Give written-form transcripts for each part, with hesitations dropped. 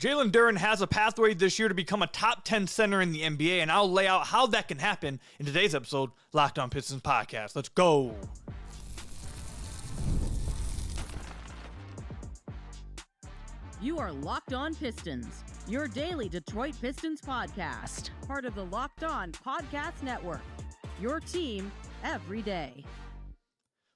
Jalen Duren has a pathway this year to become a top 10 center in the NBA, and I'll lay out how that can happen in today's episode, Locked On Pistons Podcast. Let's go. You are Locked On Pistons, your daily Detroit Pistons podcast, part of the Locked On Podcast Network, your team every day.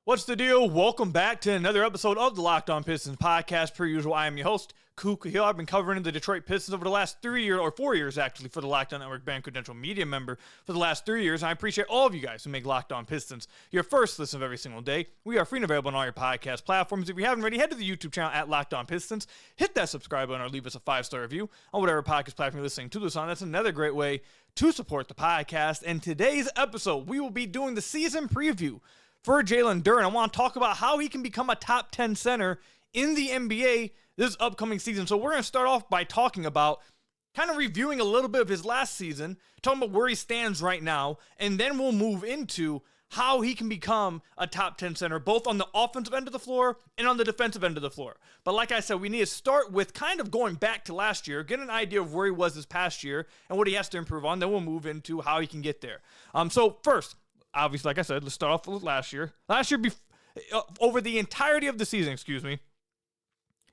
What's the deal? Welcome back to another episode of the Locked On Pistons Podcast. Per usual, I am your host, Ku Khahil. I've been covering the Detroit Pistons over the last 3 years, or 4 years actually, for the Locked On Network Band Credential Media member for the last 3 years. And I appreciate all of you guys who make Locked On Pistons your first listen of every single day. We are free and available on all your podcast platforms. If you haven't already, head to the YouTube channel at Locked On Pistons. Hit that subscribe button or leave us a 5-star review on whatever podcast platform you're listening to this on. That's another great way to support the podcast. And today's episode, we will be doing the season preview for Jalen Duren. I want to talk about how he can become a top 10 center in the NBA this upcoming season. So we're going to start off by talking about kind of reviewing a little bit of his last season, talking about where he stands right now, and then we'll move into how he can become a top 10 center, both on the offensive end of the floor and on the defensive end of the floor. But like I said, we need to start with kind of going back to last year, get an idea of where he was this past year and what he has to improve on. Then we'll move into how he can get there. So first, obviously, like I said, let's start off with last year. Last year, over the entirety of the season,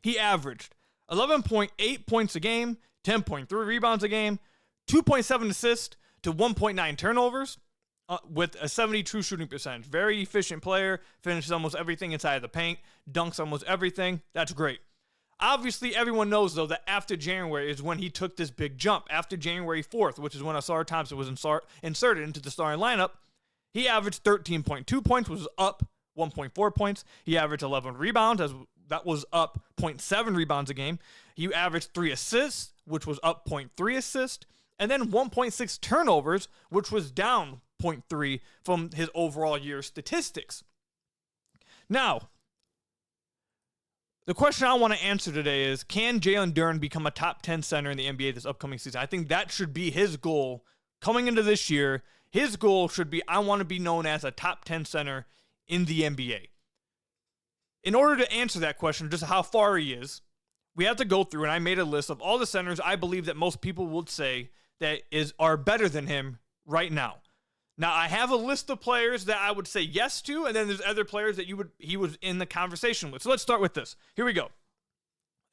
he averaged 11.8 points a game, 10.3 rebounds a game, 2.7 assists to 1.9 turnovers, with a 70 true shooting percentage. Very efficient player, finishes almost everything inside of the paint, dunks almost everything. That's great. Obviously, everyone knows, though, that after January is when he took this big jump. After January 4th, which is when Ausar Thompson was inserted into the starting lineup, he averaged 13.2 points, which was up 1.4 points. He averaged 11 rebounds, that was up 0.7 rebounds a game. He averaged 3 assists, which was up 0.3 assists, and then 1.6 turnovers, which was down 0.3 from his overall year statistics. Now, the question I want to answer today is, can Jalen Duren become a top 10 center in the NBA this upcoming season? I think that should be his goal coming into this year. His goal should be, I want to be known as a top 10 center in the NBA. In order to answer that question, just how far he is, we have to go through, and I made a list of all the centers I believe that most people would say that are better than him right now. Now, I have a list of players that I would say yes to, and then there's other players that he was in the conversation with. So let's start with this. Here we go.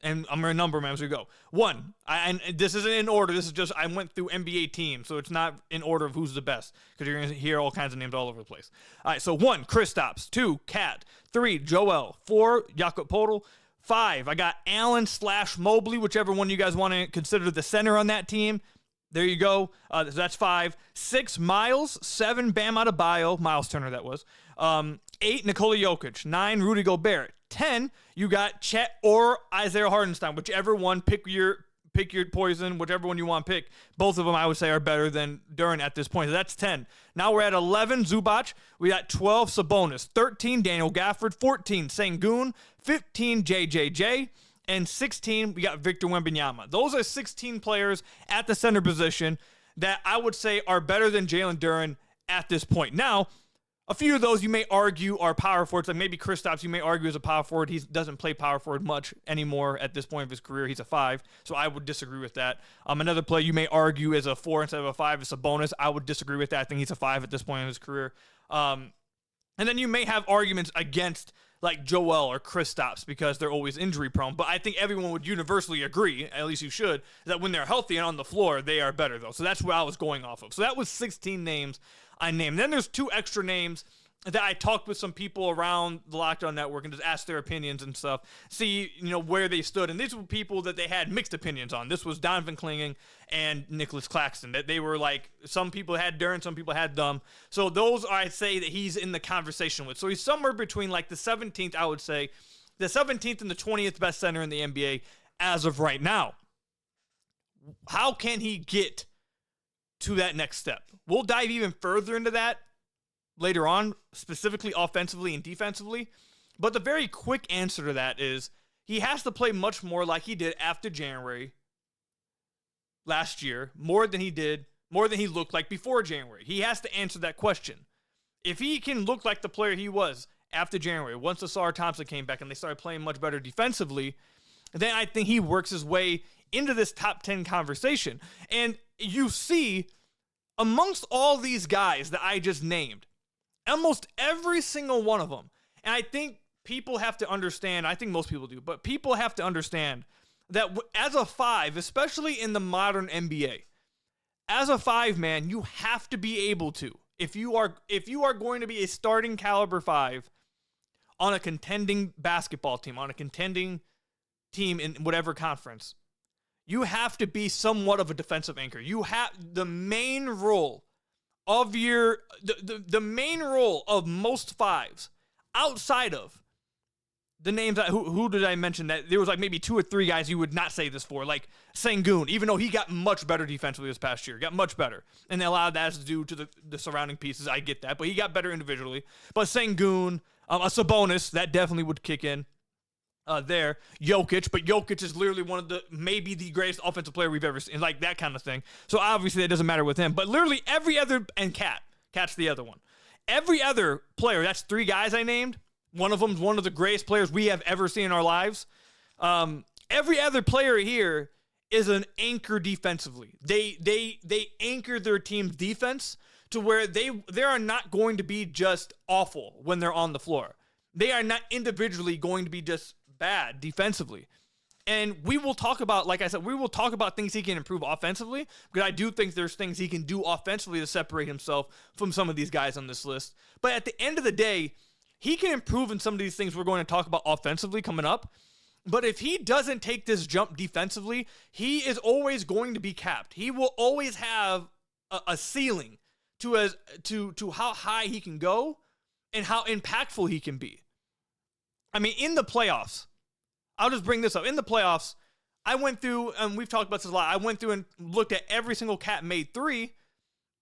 And I'm going to number them as we go. 1, and this isn't in order. This is just, I went through NBA teams, so it's not in order of who's the best, because you're going to hear all kinds of names all over the place. All right, so 1, Kristaps. 2, Cat. 3, Joel. 4, Jakob Poeltl. 5, I got Allen/Mobley, whichever one you guys want to consider the center on that team. There you go. That's 5. 6, Miles. 7, Bam Adebayo. Miles Turner, that was. 8, Nikola Jokic. 9, Rudy Gobert. 10, you got Chet or Isaiah Hartenstein, whichever one. Pick your poison, whichever one you want to pick. Both of them, I would say, are better than Duren at this point. So that's 10. Now we're at 11, Zubac. We got 12, Sabonis. 13, Daniel Gafford. 14, Sengun. 15, JJJ. And 16, we got Victor Wembanyama. Those are 16 players at the center position that I would say are better than Jalen Duren at this point. Now, a few of those you may argue are power forwards. Like maybe Kristaps, you may argue is a power forward. He doesn't play power forward much anymore at this point of his career. He's a 5, so I would disagree with that. Another player you may argue is a 4 instead of a 5 is Sabonis. I would disagree with that. I think he's a 5 at this point in his career. And then you may have arguments against like Joel or Kristaps because they're always injury prone. But I think everyone would universally agree, at least you should, that when they're healthy and on the floor, they are better though. So that's what I was going off of. So that was 16 names I named. Then there's 2 extra names that I talked with some people around the Locked On Network and just asked their opinions and stuff, see, where they stood. And these were people that they had mixed opinions on. This was Donovan Clingan and Nicholas Claxton, that they were like, some people had Duren, some people had them. So those I'd say that he's in the conversation with. So he's somewhere between like the 17th, I would say, the 17th and the 20th best center in the NBA as of right now. How can he get to that next step? We'll dive even further into that later on, specifically offensively and defensively. But the very quick answer to that is he has to play much more like he did after January last year, more than he looked like before January. He has to answer that question. If he can look like the player he was after January, once Ausar Thompson came back and they started playing much better defensively, then I think he works his way into this top 10 conversation. And you see, amongst all these guys that I just named, almost every single one of them, and I think people have to understand, I think most people do, but people have to understand that as a 5, especially in the modern NBA, as a 5-man, you have to be able to, if you are going to be a starting caliber 5 on a contending basketball team, on a contending team in whatever conference, you have to be somewhat of a defensive anchor. You have the main role of the main role of most 5s outside of the names that, who did I mention that there was like maybe 2 or 3 guys you would not say this for, like Sengun, even though he got much better defensively this past year, got much better. And a lot of that is due to the surrounding pieces. I get that, but he got better individually. But Sengun, a Sabonis, that definitely would kick in there. Jokic, but Jokic is literally one of maybe the greatest offensive player we've ever seen, like that kind of thing. So obviously that doesn't matter with him, but literally every other, and Cat's the other one. Every other player, that's 3 guys I named. One of them's one of the greatest players we have ever seen in our lives. Every other player here is an anchor defensively. They anchor their team's defense to where they are not going to be just awful when they're on the floor. They are not individually going to be just bad defensively. And we will talk about, like I said, we will talk about things he can improve offensively, because I do think there's things he can do offensively to separate himself from some of these guys on this list. But at the end of the day, he can improve in some of these things we're going to talk about offensively coming up. But if he doesn't take this jump defensively, he is always going to be capped. He will always have a ceiling to how high he can go and how impactful he can be. I mean, in the playoffs, I'll just bring this up. In the playoffs, I went through, and we've talked about this a lot, I went through and looked at every single Cat made 3,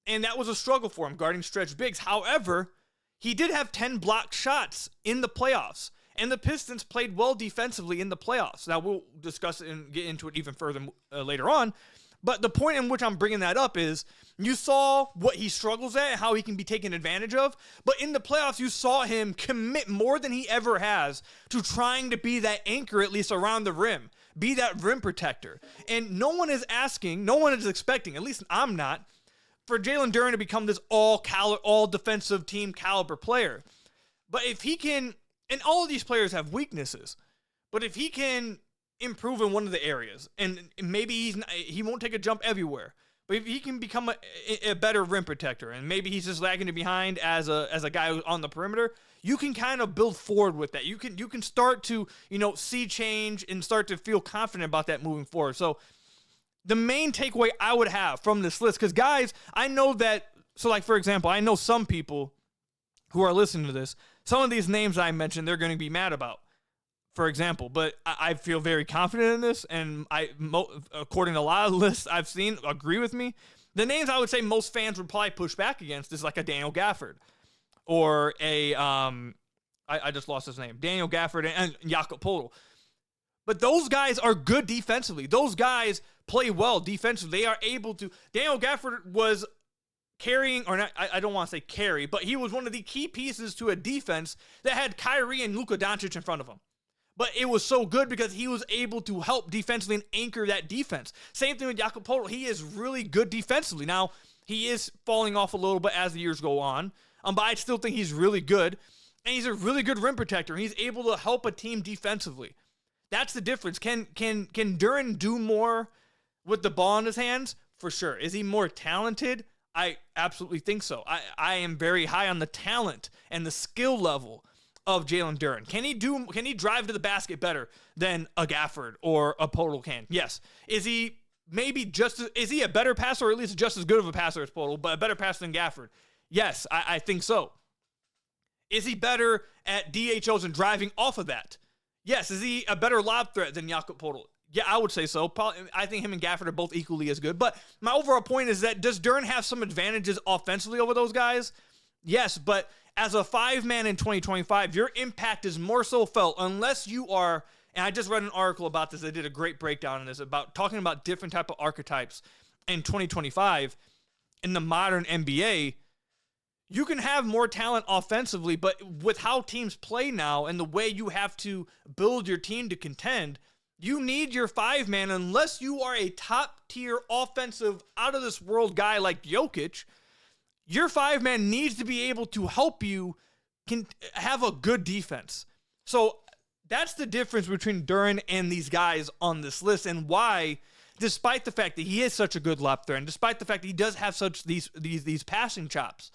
and that was a struggle for him, guarding stretch bigs. However, he did have 10 blocked shots in the playoffs, and the Pistons played well defensively in the playoffs. Now, we'll discuss it and get into it even further later on, but the point in which I'm bringing that up is you saw what he struggles at and how he can be taken advantage of, but in the playoffs, you saw him commit more than he ever has to trying to be that anchor, at least around the rim, be that rim protector. And no one is expecting, at least I'm not, for Jalen Duren to become this all defensive team caliber player. But if he can, and all of these players have weaknesses, but if he can improve in one of the areas, and maybe he won't take a jump everywhere, but if he can become a better rim protector, and maybe he's just lagging behind as a guy who's on the perimeter, you can kind of build forward with that. You can start to, see change and start to feel confident about that moving forward. So the main takeaway I would have from this list, because guys, I know that, so like for example, I know some people who are listening to this, some of these names I mentioned, they're going to be mad about, for example, but I feel very confident in this, and according to a lot of lists I've seen, agree with me. The names I would say most fans would probably push back against is like a Daniel Gafford, or I just lost his name, Daniel Gafford and Jakob Poeltl. But those guys are good defensively. Those guys play well defensively. They are able to. Daniel Gafford was carrying, or not, I don't want to say carry, but he was one of the key pieces to a defense that had Kyrie and Luka Doncic in front of him. But it was so good because he was able to help defensively and anchor that defense. Same thing with Jakob Poeltl. He is really good defensively. Now, he is falling off a little bit as the years go on, but I still think he's really good. And he's a really good rim protector. He's able to help a team defensively. That's the difference. Can Duren do more with the ball in his hands? For sure. Is he more talented? I absolutely think so. I am very high on the talent and the skill level of Jalen Duren. Can he drive to the basket better than a Gafford or a Poeltl can? Yes. Is he a better passer, or at least just as good of a passer as Poeltl, but a better passer than Gafford? Yes, I think so. Is he better at DHOs and driving off of that? Yes. Is he a better lob threat than Jakob Poeltl? Yeah, I would say so. Probably, I think him and Gafford are both equally as good. But my overall point is that, does Duren have some advantages offensively over those guys? Yes, but as a 5-man in 2025, your impact is more so felt unless you are, and I just read an article about this. They did a great breakdown on this, about talking about different type of archetypes in 2025 in the modern NBA. You can have more talent offensively, but with how teams play now and the way you have to build your team to contend, You need your 5-man unless you are a top-tier offensive, out-of-this-world guy like Jokic. Your 5-man needs to be able to help you have a good defense. So that's the difference between Duren and these guys on this list, and why, despite the fact that he is such a good lob threat, and despite the fact that he does have such these passing chops,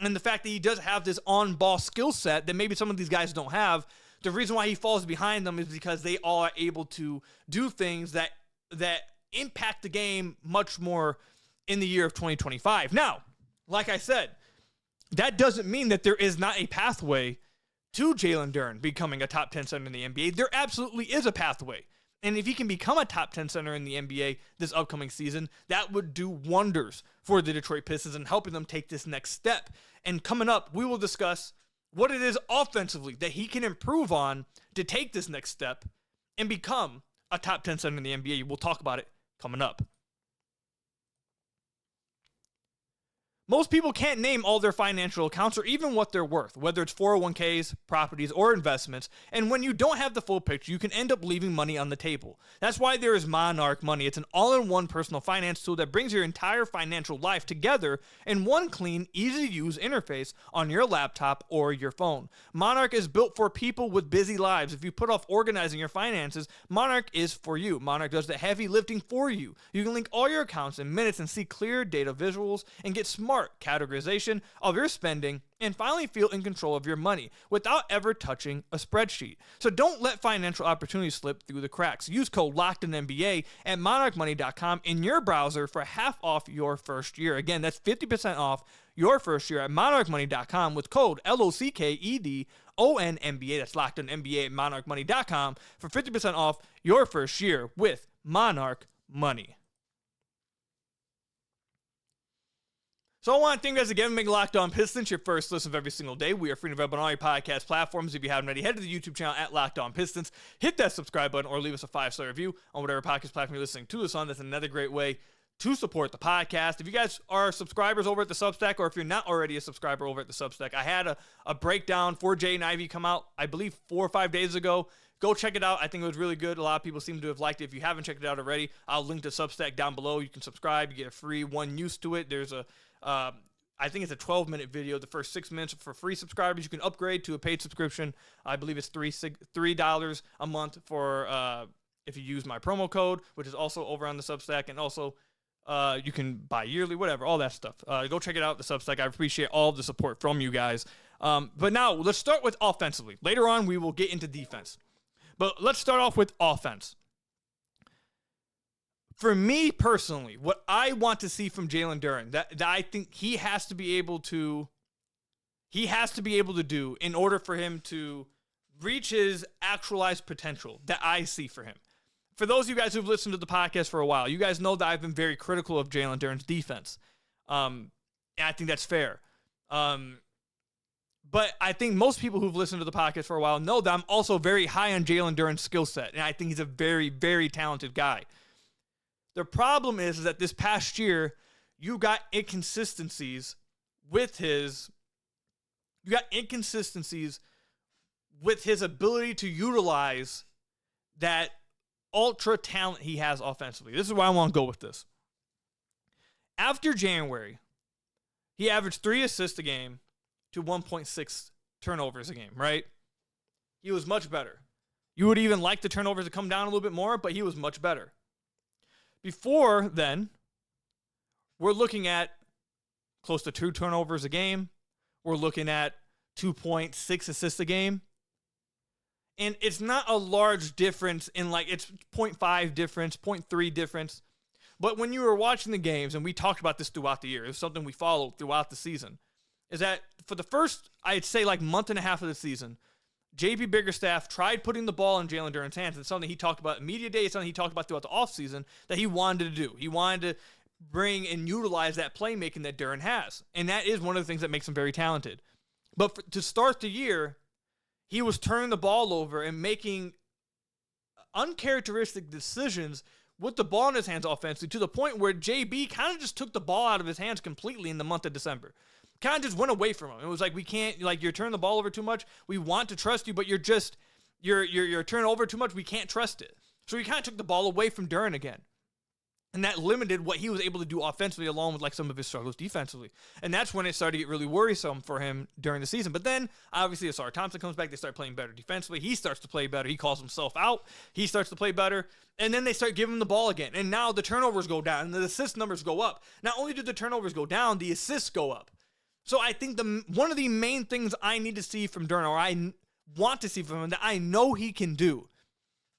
and the fact that he does have this on-ball skill set that maybe some of these guys don't have, the reason why he falls behind them is because they all are able to do things that impact the game much more in the year of 2025. Now, like I said, that doesn't mean that there is not a pathway to Jalen Duren becoming a top 10 center in the NBA. There absolutely is a pathway. And if he can become a top 10 center in the NBA this upcoming season, that would do wonders for the Detroit Pistons and helping them take this next step. And coming up, we will discuss what it is offensively that he can improve on to take this next step and become a top 10 center in the NBA. We'll talk about it coming up. Most people can't name all their financial accounts or even what they're worth, whether it's 401ks, properties, or investments. And when you don't have the full picture, you can end up leaving money on the table. That's why there is Monarch Money. It's an all-in-one personal finance tool that brings your entire financial life together in one clean, easy-to-use interface on your laptop or your phone. Monarch is built for people with busy lives. If you put off organizing your finances, Monarch is for you. Monarch does the heavy lifting for you. You can link all your accounts in minutes and see clear data visuals and get smart categorization of your spending and finally feel in control of your money without ever touching a spreadsheet. So don't let financial opportunities slip through the cracks. Use code LOCKEDONNBA at monarchmoney.com in your browser for half off your first year. Again, that's 50% off your first year at monarchmoney.com with code LOCKEDONNBA. That's LOCKEDONNBA at monarchmoney.com for 50% off your first year with Monarch Money. So I want to thank you guys again for making Locked On Pistons your first listen of every single day. We are free and available on all your podcast platforms. If you haven't already, head to the YouTube channel at Locked On Pistons. Hit that subscribe button or leave us a 5-star review on whatever podcast platform you're listening to this on. That's another great way to support the podcast. If you guys are subscribers over at the Substack, or if you're not already a subscriber over at the Substack, I had a breakdown for Jay and Ivy come out, I believe, 4 or 5 days ago. Go check it out. I think it was really good. A lot of people seem to have liked it. If you haven't checked it out already, I'll link to Substack down below. You can subscribe. You get a free one use to it. There's I think it's a 12-minute video. The first 6 minutes for free subscribers. You can upgrade to a paid subscription. I believe it's $3 a month for if you use my promo code, which is also over on the Substack. And also, you can buy yearly, whatever, all that stuff. Go check it out, the Substack. I appreciate all of the support from you guys. But now, let's start with offensively. Later on, we will get into defense. But let's start off with offense. For me personally, what I want to see from Jalen Duren, that I think he has to be able to do in order for him to reach his actualized potential that I see for him. For those of you guys who've listened to the podcast for a while, you guys know that I've been very critical of Jalen Duren's defense. And I think that's fair. But I think most people who've listened to the podcast for a while know that I'm also very high on Jalen Duren's skill set. And I think he's a very, very talented guy. The problem is that this past year, you got inconsistencies with his ability to utilize that ultra talent he has offensively. This is why I want to go with this. After January, he averaged 3 assists a game to 1.6 turnovers a game, right? He was much better. You would even like the turnovers to come down a little bit more, but he was much better. Before then, we're looking at close to 2 turnovers a game. We're looking at 2.6 assists a game. And it's not a large difference in it's 0.5 difference, 0.3 difference. But when you were watching the games, and we talked about this throughout the year, it was something we followed throughout the season, is that for the first, I'd say month and a half of the season, JB Biggerstaff tried putting the ball in Jalen Duren's hands. It's something he talked about in media day. It's something he talked about throughout the offseason that he wanted to do. He wanted to bring and utilize that playmaking that Duren has. And that is one of the things that makes him very talented. But to start the year, he was turning the ball over and making uncharacteristic decisions with the ball in his hands offensively to the point where JB kind of just took the ball out of his hands completely in the month of December. Kind of just went away from him. It was like, we can't, you're turning the ball over too much. We want to trust you, but you're turning over too much. We can't trust it. So he kind of took the ball away from Duren again. And that limited what he was able to do offensively, along with like some of his struggles defensively. And that's when it started to get really worrisome for him during the season. But then, obviously, Asar Thompson comes back. They start playing better defensively. He starts to play better. He calls himself out. He starts to play better. And then they start giving him the ball again. And now the turnovers go down, and the assist numbers go up. Not only do the turnovers go down, the assists go up. So I think one of the main things I need to see from Duren, or I want to see from him, that I know he can do,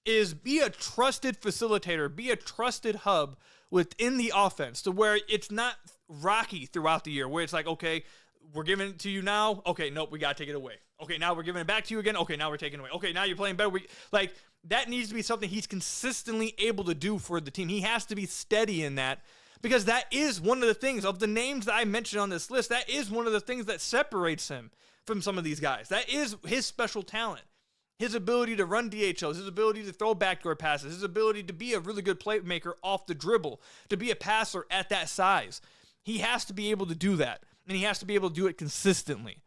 is be a trusted facilitator, be a trusted hub within the offense, to where it's not rocky throughout the year, where it's like, okay, we're giving it to you now. Okay, nope, we got to take it away. Okay, now we're giving it back to you again. Okay, now we're taking it away. Okay, now you're playing better. That needs to be something he's consistently able to do for the team. He has to be steady in that, because that is one of the things, of the names that I mentioned on this list, that is one of the things that separates him from some of these guys. That is his special talent. His ability to run DHOs, his ability to throw backdoor passes, his ability to be a really good playmaker off the dribble, to be a passer at that size. He has to be able to do that, and he has to be able to do it consistently.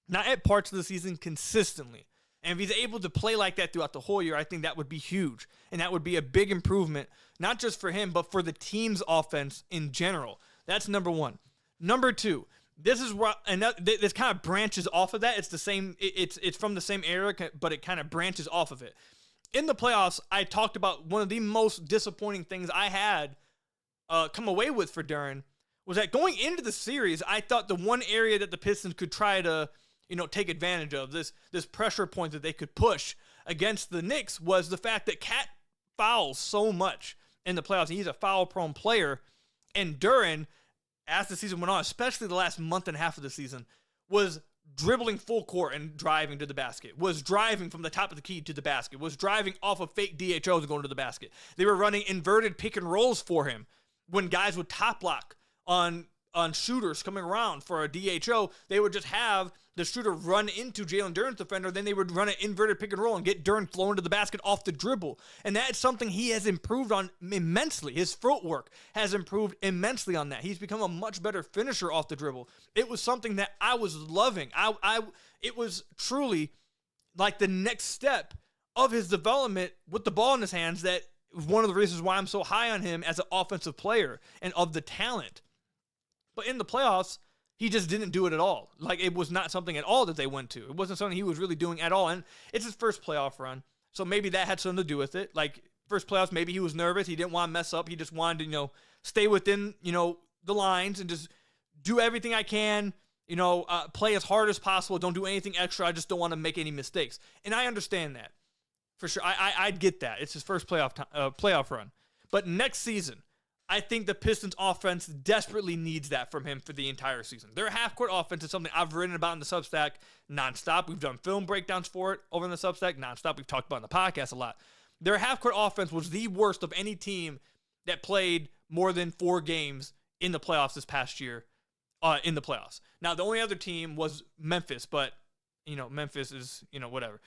Not at parts of the season, consistently. And if he's able to play like that throughout the whole year, I think that would be huge. And that would be a big improvement, not just for him, but for the team's offense in general. That's number one. Number two, this is what, and this kind of branches off of that. It's the same. It's from the same era, but it kind of branches off of it. In the playoffs, I talked about one of the most disappointing things I had come away with for Duren was that going into the series, I thought the one area that the Pistons could try to, take advantage of, this pressure point that they could push against the Knicks, was the fact that Cat fouls so much in the playoffs. He's a foul-prone player, and Duren, as the season went on, especially the last month and a half of the season, was dribbling full court and driving to the basket, was driving from the top of the key to the basket, was driving off of fake DHOs and going to the basket. They were running inverted pick and rolls for him. When guys would top block on shooters coming around for a DHO, they would just have the shooter run into Jalen Duren's defender, then they would run an inverted pick and roll and get Duren flowing to the basket off the dribble. And that's something he has improved on immensely. His footwork has improved immensely on that. He's become a much better finisher off the dribble. It was something that I was loving. It was truly like the next step of his development with the ball in his hands. That was one of the reasons why I'm so high on him as an offensive player and of the talent. But in the playoffs, he just didn't do it at all. Like, it was not something at all that they went to. It wasn't something he was really doing at all. And it's his first playoff run, so maybe that had something to do with it. Like, first playoffs, maybe he was nervous. He didn't want to mess up. He just wanted to, stay within, the lines and just do everything I can, play as hard as possible. Don't do anything extra. I just don't want to make any mistakes. And I understand that, for sure. I'd get that. It's his first playoff run. But next season, I think the Pistons offense desperately needs that from him for the entire season. Their half-court offense is something I've written about in the Substack nonstop. We've done film breakdowns for it over in the Substack nonstop. We've talked about it in the podcast a lot. Their half-court offense was the worst of any team that played more than 4 games in the playoffs this past year in the playoffs. Now, the only other team was Memphis, but, Memphis is, whatever.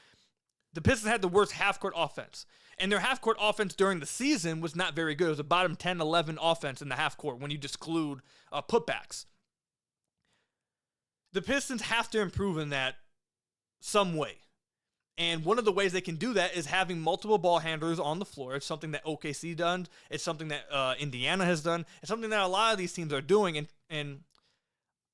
The Pistons had the worst half-court offense. And their half-court offense during the season was not very good. It was a bottom 10, 11 offense in the half-court when you exclude putbacks. The Pistons have to improve in that some way. And one of the ways they can do that is having multiple ball handlers on the floor. It's something that OKC done. It's something that Indiana has done. It's something that a lot of these teams are doing. And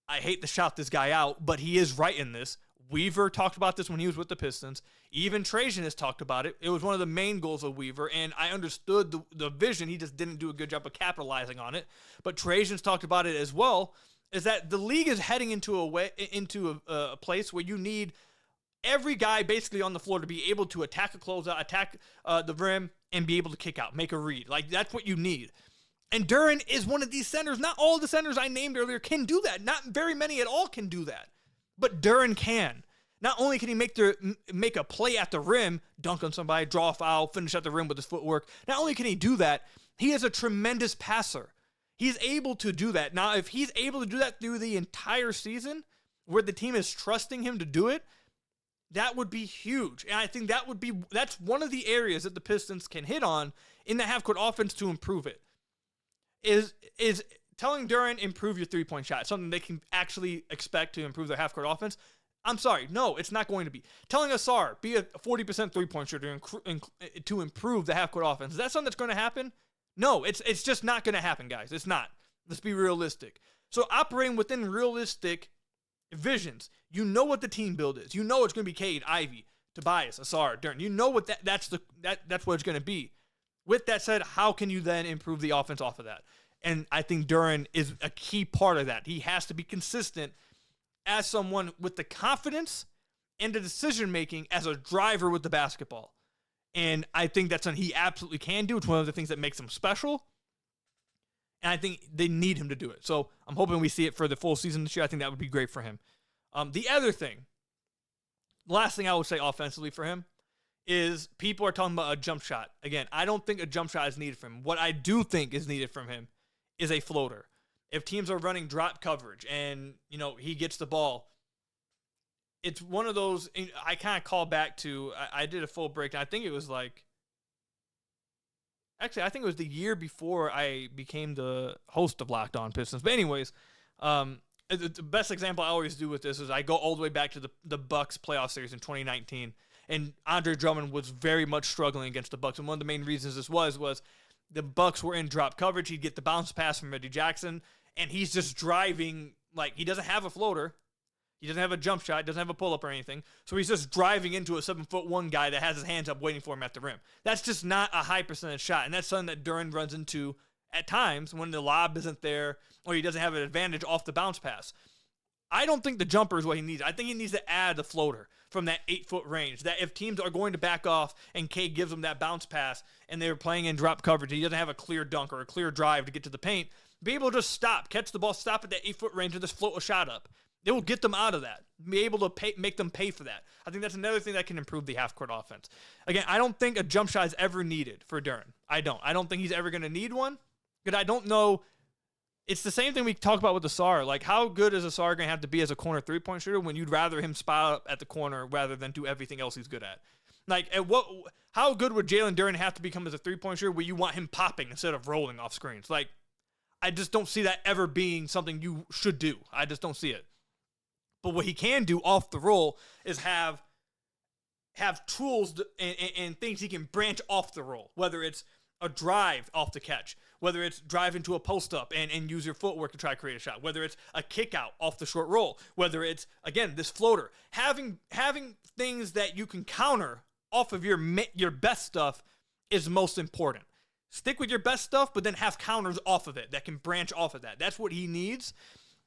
I hate to shout this guy out, but he is right in this. Weaver talked about this when he was with the Pistons. Even Trajan has talked about it. It was one of the main goals of Weaver, and I understood the vision. He just didn't do a good job of capitalizing on it. But Trajan's talked about it as well, is that the league is heading into a place where you need every guy basically on the floor to be able to attack a closeout, attack the rim, and be able to kick out, make a read. Like, that's what you need. And Duren is one of these centers. Not all the centers I named earlier can do that. Not very many at all can do that. But Duren can. Not only can he make a play at the rim, dunk on somebody, draw a foul, finish at the rim with his footwork. Not only can he do that, he is a tremendous passer. He's able to do that. Now, if he's able to do that through the entire season, where the team is trusting him to do it, that would be huge. And I think that's one of the areas that the Pistons can hit on in the half-court offense to improve it. Is telling Duren, improve your three-point shot, something they can actually expect to improve their half-court offense. I'm sorry. No, it's not going to be. Telling Asar, be a 40% three-point shooter to improve the half-court offense. Is that something that's going to happen? No, it's just not going to happen, guys. It's not. Let's be realistic. So operating within realistic visions, you know what the team build is. You know it's going to be Cade, Ivy, Tobias, Asar, Duren. You know what that's what it's going to be. With that said, how can you then improve the offense off of that? And I think Duren is a key part of that. He has to be consistent as someone with the confidence and the decision-making as a driver with the basketball. And I think that's something he absolutely can do. It's one of the things that makes him special. And I think they need him to do it. So I'm hoping we see it for the full season this year. I think that would be great for him. The other thing, last thing I would say offensively for him, is people are talking about a jump shot. Again, I don't think a jump shot is needed from him. What I do think is needed from him is a floater. If teams are running drop coverage and, he gets the ball, it's one of those, I kind of call back to, I did a full breakdown. I think it was the year before I became the host of Locked On Pistons. But anyways, the best example I always do with this is I go all the way back to the Bucks playoff series in 2019. And Andre Drummond was very much struggling against the Bucks. And one of the main reasons this was the Bucks were in drop coverage. He'd get the bounce pass from Reggie Jackson, and he's just driving he doesn't have a floater. He doesn't have a jump shot, doesn't have a pull-up or anything. So he's just driving into a 7'1" guy that has his hands up waiting for him at the rim. That's just not a high percentage shot, and that's something that Duren runs into at times when the lob isn't there or he doesn't have an advantage off the bounce pass. I don't think the jumper is what he needs. I think he needs to add the floater from that 8-foot range. That if teams are going to back off and Cade gives them that bounce pass and they're playing in drop coverage, he doesn't have a clear dunk or a clear drive to get to the paint, be able to just stop, catch the ball, stop at that 8-foot range and just float a shot up. It will get them out of that. Be able to make them pay for that. I think that's another thing that can improve the half-court offense. Again, I don't think a jump shot is ever needed for Duren. I don't think he's ever going to need one. Because I don't know. It's the same thing we talk about with Asar. How good is Asar going to have to be as a corner three-point shooter when you'd rather him spot up at the corner rather than do everything else he's good at? How good would Jalen Duren have to become as a three-point shooter where you want him popping instead of rolling off screens? I just don't see that ever being something you should do. I just don't see it. But what he can do off the roll is have tools and things he can branch off the roll, whether it's a drive off the catch, whether it's drive into a post-up and use your footwork to try to create a shot, whether it's a kick-out off the short roll, whether it's, again, this floater. Having things that you can counter off of your best stuff is most important. Stick with your best stuff, but then have counters off of it that can branch off of that. That's what he needs.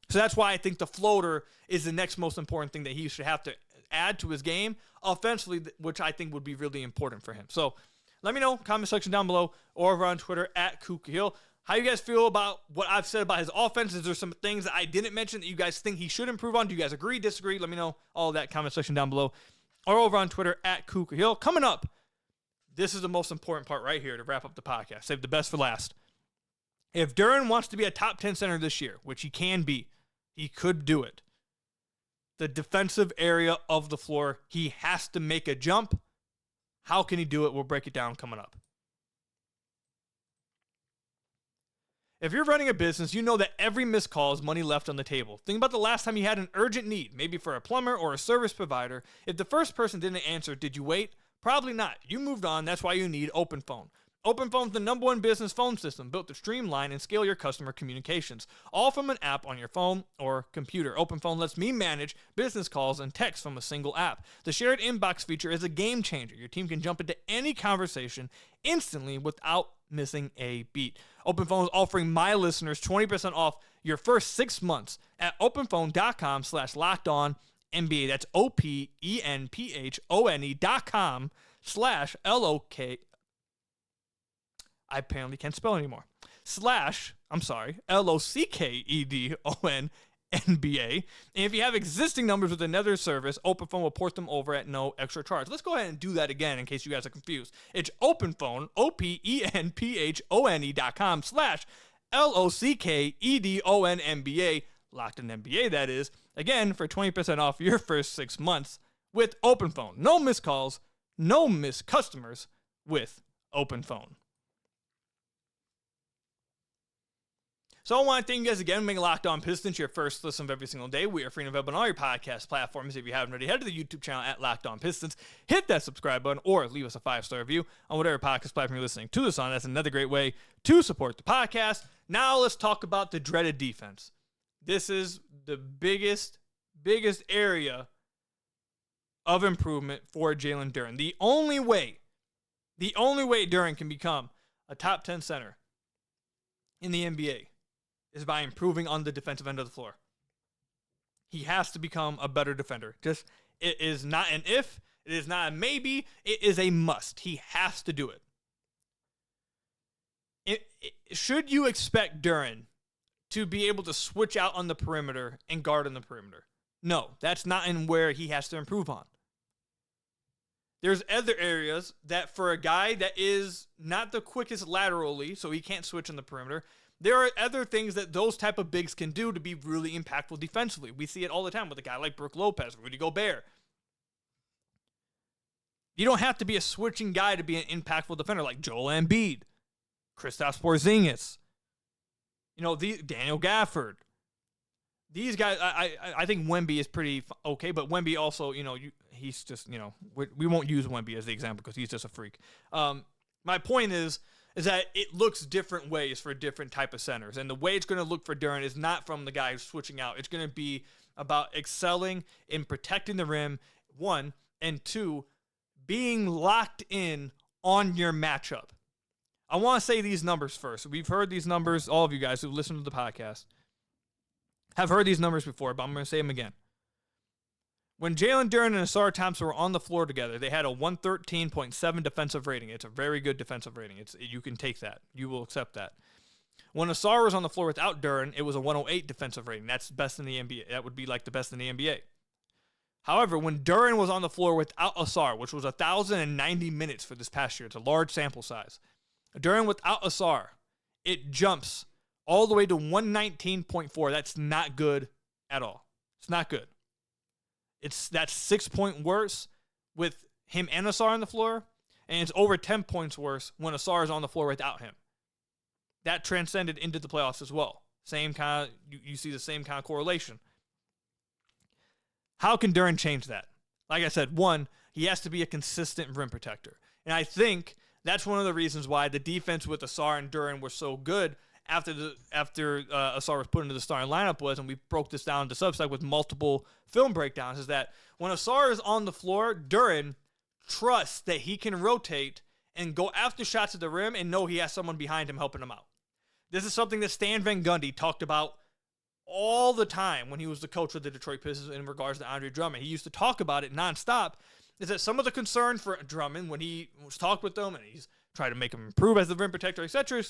So that's why I think the floater is the next most important thing that he should have to add to his game offensively, which I think would be really important for him. So let me know, comment section down below, or over on Twitter at Ku Khahil. How you guys feel about what I've said about his offense? Is there some things that I didn't mention that you guys think he should improve on? Do you guys agree, disagree? Let me know all of that comment section down below, or over on Twitter at Ku Khahil. Coming up, this is the most important part right here to wrap up the podcast. Save the best for last. If Duren wants to be a top 10 center this year, which he can be, he could do it. The defensive area of the floor, he has to make a jump. How can he do it? We'll break it down coming up. If you're running a business, you know that every missed call is money left on the table. Think about the last time you had an urgent need, maybe for a plumber or a service provider. If the first person didn't answer, did you wait? Probably not. You moved on. That's why you need OpenPhone. OpenPhone is the #1 business phone system built to streamline and scale your customer communications, all from an app on your phone or computer. OpenPhone lets me manage business calls and texts from a single app. The shared inbox feature is a game changer. Your team can jump into any conversation instantly without missing a beat. OpenPhone is offering my listeners 20% off your first 6 months at openphone.com/lockedonnba. That's openphone.com/LOK. I apparently can't spell anymore. LOCKEDONNBA. And if you have existing numbers with another service, OpenPhone will port them over at no extra charge. Let's go ahead and do that again in case you guys are confused. It's OpenPhone, openphone.com/LOCKEDONNBA. Locked in NBA, that is. Again, for 20% off your first 6 months with OpenPhone. No missed calls, no missed customers with OpenPhone. So I want to thank you guys again for making Locked On Pistons your first listen of every single day. We are free and available on all your podcast platforms. If you haven't already, head to the YouTube channel at Locked On Pistons. Hit that subscribe button or leave us a 5-star review on whatever podcast platform you're listening to this on. That's another great way to support the podcast. Now let's talk about the dreaded defense. This is the biggest area of improvement for Jalen Duren. The only way Duren can become a top 10 center in the NBA is by improving on the defensive end of the floor. He has to become a better defender. It is not an if, it is not a maybe, it is a must. He has to do it. Should you expect Duren to be able to switch out on the perimeter and guard on the perimeter? No, that's not in where he has to improve on. There's other areas that for a guy that is not the quickest laterally, so he can't switch on the perimeter, there are other things that those type of bigs can do to be really impactful defensively. We see it all the time with a guy like Brook Lopez, Rudy Gobert. You don't have to be a switching guy to be an impactful defender like Joel Embiid, Kristaps Porzingis, Daniel Gafford. These guys, I think Wemby is pretty okay, but Wemby also, he's just, we won't use Wemby as the example because he's just a freak. My point is that it looks different ways for different type of centers. And the way it's going to look for Duren is not from the guy who's switching out. It's going to be about excelling in protecting the rim, 1, and 2, being locked in on your matchup. I want to say these numbers first. We've heard these numbers, all of you guys who listen to the podcast have heard these numbers before, but I'm going to say them again. When Jalen Duren and Ausar Thompson were on the floor together, they had a 113.7 defensive rating. It's a very good defensive rating. You can take that. You will accept that. When Ausar was on the floor without Duren, it was a 108 defensive rating. That's best in the NBA. That would be like the best in the NBA. However, when Duren was on the floor without Ausar, which was 1,090 minutes for this past year, it's a large sample size. Duren without Ausar, it jumps all the way to 119.4. That's not good at all. It's not good. That's 6 point worse with him and Ausar on the floor, and it's over 10 points worse when Ausar is on the floor without him. That transcended into the playoffs as well. Same kind of, you see the same kind of correlation. How can Duren change that? Like I said, 1, he has to be a consistent rim protector. And I think that's one of the reasons why the defense with Ausar and Duren were so good after Ausar was put into the starting lineup was, and we broke this down to SUBSTACK with multiple film breakdowns, is that when Ausar is on the floor, Duren trusts that he can rotate and go after shots at the rim and know he has someone behind him helping him out. This is something that Stan Van Gundy talked about all the time when he was the coach of the Detroit Pistons in regards to Andre Drummond. He used to talk about it nonstop, is that some of the concern for Drummond when he was talked with them and he's tried to make him improve as the rim protector, et cetera,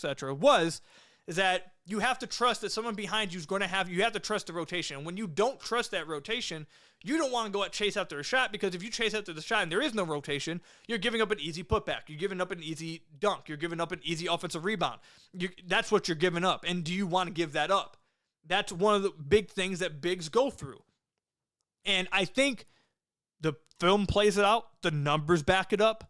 is that you have to trust that someone behind you is going to you have to trust the rotation. And when you don't trust that rotation, you don't want to go out chase after a shot, because if you chase after the shot and there is no rotation, you're giving up an easy putback. You're giving up an easy dunk. You're giving up an easy offensive rebound. That's what you're giving up. And do you want to give that up? That's one of the big things that bigs go through. And I think the film plays it out. The numbers back it up.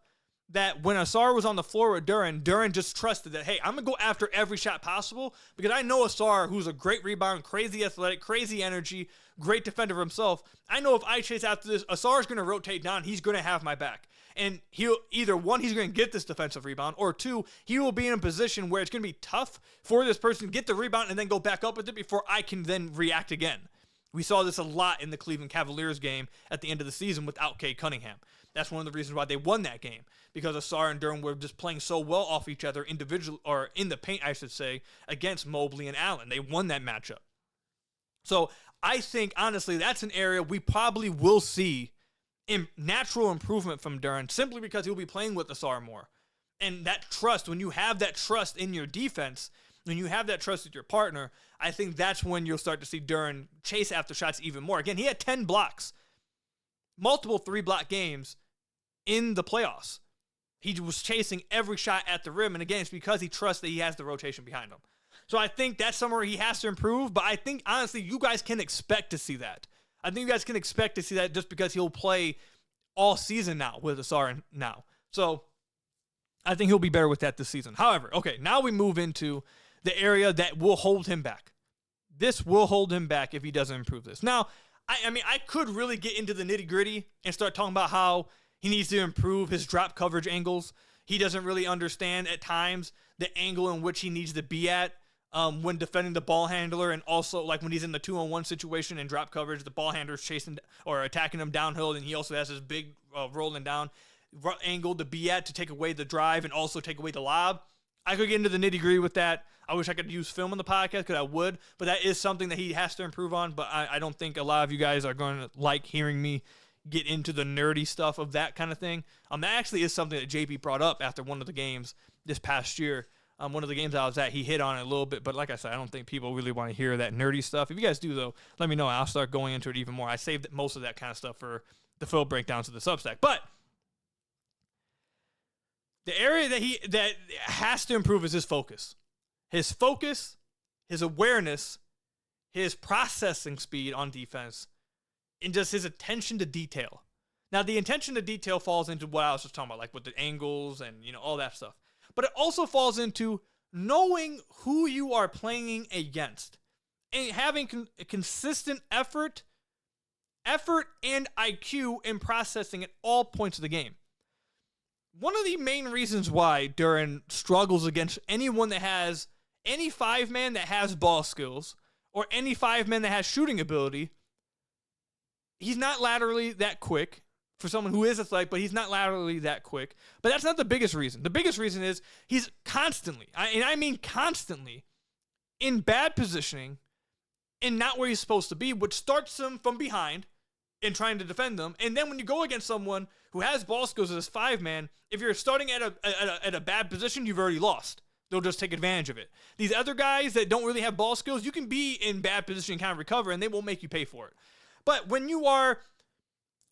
That when Ausar was on the floor with Duren just trusted that, hey, I'm going to go after every shot possible because I know Ausar, who's a great rebounder, crazy athletic, crazy energy, great defender himself. I know if I chase after this, Ausar's going to rotate down. He's going to have my back. And he'll either, 1, he's going to get this defensive rebound, or 2, he will be in a position where it's going to be tough for this person to get the rebound and then go back up with it before I can then react again. We saw this a lot in the Cleveland Cavaliers game at the end of the season without Cade Cunningham. That's one of the reasons why they won that game, because Ausar and Duren were just playing so well off each other individually, or in the paint, I should say, against Mobley and Allen. They won that matchup. So I think, honestly, that's an area we probably will see natural improvement from Duren, simply because he'll be playing with Ausar more. And that trust, when you have that trust in your defense, when you have that trust with your partner, I think that's when you'll start to see Duren chase after shots even more. Again, he had 10 blocks, multiple 3-block games in the playoffs. He was chasing every shot at the rim, and again, it's because he trusts that he has the rotation behind him. So I think that's somewhere he has to improve, but I think, honestly, you guys can expect to see that. I think you guys can expect to see that just because he'll play all season now with Ausar now. So I think he'll be better with that this season. However, okay, now we move into the area that will hold him back. This will hold him back if he doesn't improve this. Now, I mean, I could really get into the nitty-gritty and start talking about how he needs to improve his drop coverage angles. He doesn't really understand at times the angle in which he needs to be at when defending the ball handler, and also like when he's in the 2-on-1 situation and drop coverage, the ball handler's chasing or attacking him downhill, and he also has this big rolling down angle to be at to take away the drive and also take away the lob. I could get into the nitty-gritty with that. I wish I could use film on the podcast because I would, but that is something that he has to improve on. But I don't think a lot of you guys are going to like hearing me get into the nerdy stuff of that kind of thing. That actually is something that JP brought up after one of the games this past year. One of the games I was at, he hit on it a little bit, but like I said, I don't think people really want to hear that nerdy stuff. If you guys do, though, let me know. I'll start going into it even more. I saved most of that kind of stuff for the full breakdowns of the Substack. But the area that has to improve is his focus. His focus, his awareness, his processing speed on defense, and just his attention to detail. Now, the attention to detail falls into what I was just talking about, like with the angles and, all that stuff. But it also falls into knowing who you are playing against and having a consistent effort and IQ in processing at all points of the game. One of the main reasons why Duren struggles against anyone that has any 5-man that has ball skills or any 5-man that has shooting ability, he's not laterally that quick. For someone who is athletic, but he's not laterally that quick. But that's not the biggest reason. The biggest reason is he's constantly, and I mean constantly, in bad positioning and not where he's supposed to be, which starts him from behind and trying to defend them. And then when you go against someone who has ball skills as 5-man, if you're starting at a bad position, you've already lost. They'll just take advantage of it. These other guys that don't really have ball skills, you can be in bad position and kind of recover, and they won't make you pay for it. But when you are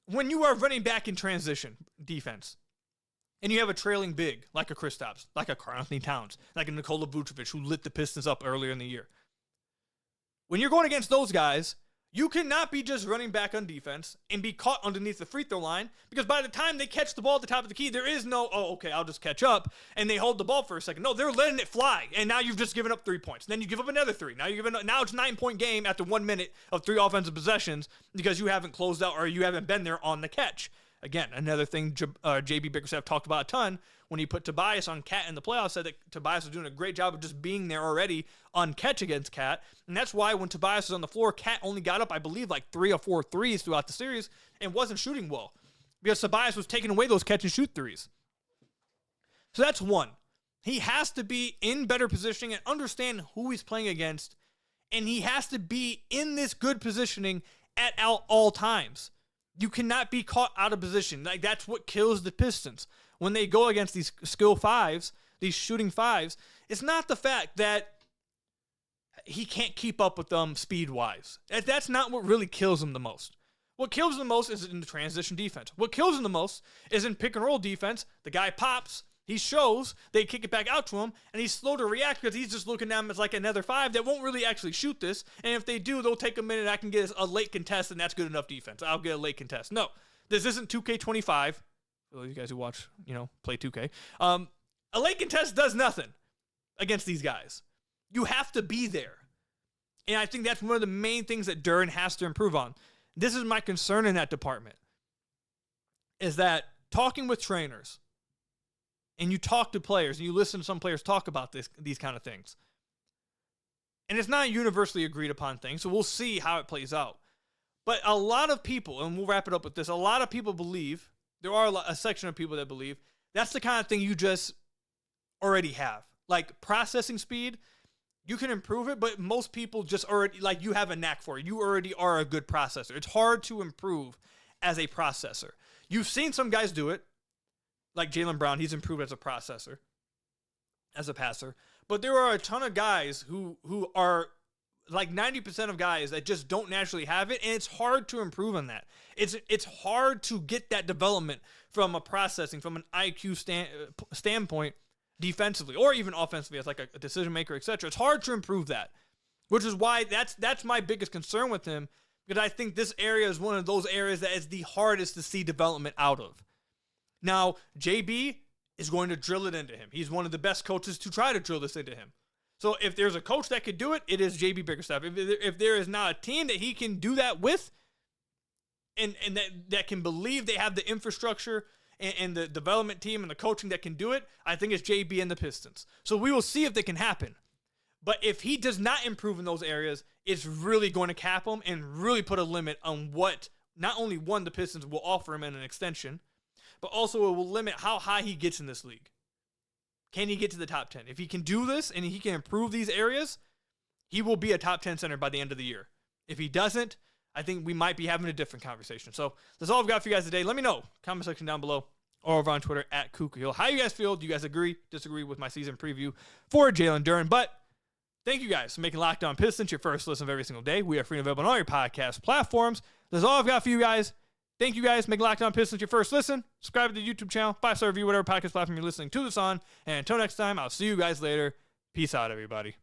running back in transition defense, and you have a trailing big, like a Kristaps, like a Karl-Anthony Towns, like a Nikola Vucevic, who lit the Pistons up earlier in the year. When you're going against those guys, you cannot be just running back on defense and be caught underneath the free throw line, because by the time they catch the ball at the top of the key, there is no, oh, okay, I'll just catch up, and they hold the ball for a second. No, they're letting it fly, and now you've just given up 3 points. Then you give up another 3. Now it's a 9-point game after 1 minute of 3 offensive possessions because you haven't closed out or you haven't been there on the catch. Again, another thing JB Bickerstaff talked about a ton when he put Tobias on Cat in the playoffs, said that Tobias was doing a great job of just being there already on catch against Cat. And that's why when Tobias was on the floor, Cat only got up, I believe, like 3 or 4 threes throughout the series and wasn't shooting well because Tobias was taking away those catch and shoot threes. So that's one. He has to be in better positioning and understand who he's playing against, and he has to be in this good positioning at all times. You cannot be caught out of position. Like, that's what kills the Pistons. When they go against these skill 5s, these shooting 5s, it's not the fact that he can't keep up with them speed-wise. That's not what really kills him the most. What kills him the most is in the transition defense. What kills him the most is in pick-and-roll defense. The guy pops, he shows, they kick it back out to him, and he's slow to react because he's just looking at him as like another 5 that won't really actually shoot this. And if they do, they'll take a minute. I can get a late contest, and that's good enough defense. I'll get a late contest. No, this isn't 2K25. For you guys who watch, play 2K. A late contest does nothing against these guys. You have to be there. And I think that's one of the main things that Duren has to improve on. This is my concern in that department, is that talking with trainers, and you talk to players, and you listen to some players talk about these kind of things. And it's not a universally agreed upon thing, so we'll see how it plays out. But a lot of people, and we'll wrap it up with this, a lot of people believe, there are a section of people that believe, that's the kind of thing you just already have. Like processing speed, you can improve it, but most people just already, like, you have a knack for it. You already are a good processor. It's hard to improve as a processor. You've seen some guys do it, like Jalen Brown. He's improved as a processor, as a passer. But there are a ton of guys who are like 90% of guys that just don't naturally have it, and it's hard to improve on that. It's hard to get that development from a processing, from an IQ standpoint, defensively or even offensively as like a decision maker, etc. It's hard to improve that, which is why that's my biggest concern with him, because I think this area is one of those areas that is the hardest to see development out of. Now, JB is going to drill it into him. He's one of the best coaches to try to drill this into him. So if there's a coach that could do it, it is JB Bickerstaff. If there is not a team that he can do that with, and that can believe they have the infrastructure and the development team and the coaching that can do it, I think it's JB and the Pistons. So we will see if they can happen. But if he does not improve in those areas, it's really going to cap him and really put a limit on what not only one the Pistons will offer him in an extension, but also it will limit how high he gets in this league. Can he get to the top 10? If he can do this and he can improve these areas, he will be a top 10 center by the end of the year. If he doesn't, I think we might be having a different conversation. So that's all I've got for you guys today. Let me know. Comment section down below or over on Twitter at Ku Khahil. How you guys feel? Do you guys agree, disagree with my season preview for Jalen Duren? But thank you guys for making Locked On Pistons your first listen of every single day. We are free and available on all your podcast platforms. That's all I've got for you guys. Thank you guys. Make Locked On Pistons your first listen. Subscribe to the YouTube channel. 5-star review, whatever podcast platform you're listening to this on. And until next time, I'll see you guys later. Peace out, everybody.